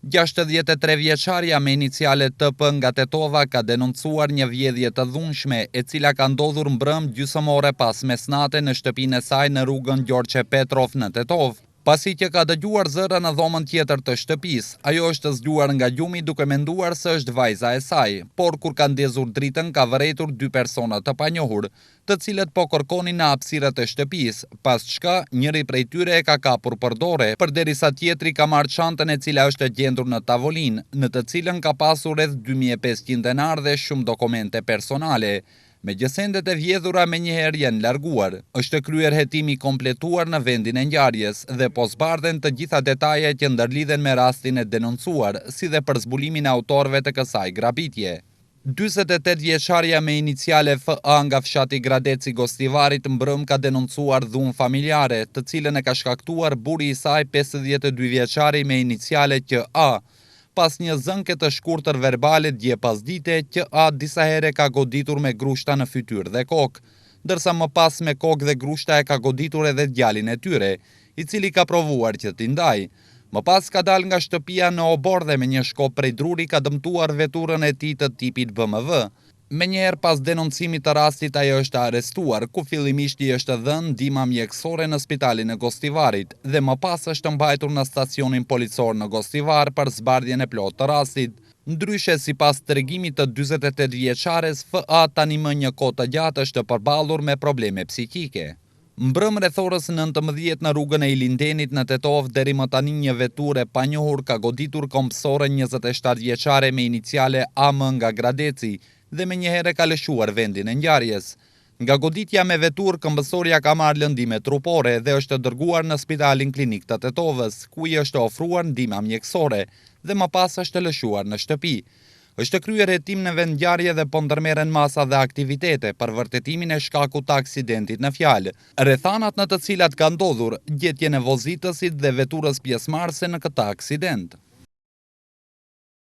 63 vjeçarja me iniciale TP nga Tetova ka denoncuar një vjedhje të dhunshme e cila ka ndodhur mbrëm gjysmore pas mesnate në shtëpinë e saj në rrugën Gjorgje Petrov në Tetov. Pasi që ka dëgjuar zëra në dhomën tjetër të shtëpisë, ajo është zgjuar nga gjumi duke menduar se është vajza e saj, por kur ka ndezur dritën ka vërejtur 2 persona të panjohur, të cilët po kërkonin në hapësirat e shtëpisë, pas çka njëri prej tyre e ka kapur për dorë, përderisa tjetri ka marrë çantën e cila është gjendur në tavolinë, në të cilën ka pasur rreth 2500 denarë dhe shumë dokumente personale. Me gjësendet e vjedhura me njëherë janë larguar, është kryer hetimi kompletuar në vendin e ngjarjes dhe po zbardhen të gjitha detajet që ndërlidhen me rastin e denoncuar, si dhe për zbulimin e autorëve të kësaj grabitje. 48 vjeçarja me iniciale FA nga fshati Gradeci Gostivarit mbrëm ka denoncuar dhunë familjare, të cilën e ka shkaktuar burri i saj 52 vjeçari me iniciale QA. Pas një zënke të shkurtër verbale dje pas dite, QA disa here ka goditur me grushta në fytyrë dhe kokë, ndërsa më pas me kokë dhe grushta e ka goditur edhe djalin e tyre, i cili ka provuar që t'i ndajë. Më pas ka dal nga shtëpia në obor dhe me një shkop prej druri ka dëmtuar veturën e tij të tipit BMW. Me njëherë pas denoncimit të rastit ajo është arrestuar, ku fillimisht i është dhënë ndihmë mjekësore në spitalin e Gostivarit dhe më pas është mbajtur në stacionin policor në Gostivar për zbardhjen e plotë të rastit. Ndryshe, sipas tregimit të 48 vjeçares, FA tani më një kohë të gjatë është përballur me probleme psikike. Mbrëm rreth orës 19 në rrugën e Ilindenit në Tetov, deri më tani një veturë e panjohur ka goditur kombësoren 27 vjeçare me iniciale AM nga Gradeci dhe me njëherë ka lëshuar vendin e ngjarjes. Nga goditja me veturë, këmbësorja ka marrë lëndime trupore dhe është dërguar në spitalin klinik të Tetovës, ku i është ofruar ndihmë mjekësore dhe më pas është lëshuar në shtëpi. Është kryer hetim në vend ngjarje dhe po ndërmerren masa dhe aktivitete për vërtetimin e shkakut të aksidentit në fjalë, rrethanat në të cilat ka ndodhur, gjetjen e vozitësit dhe veturës pjesëmarrëse në këtë aksident.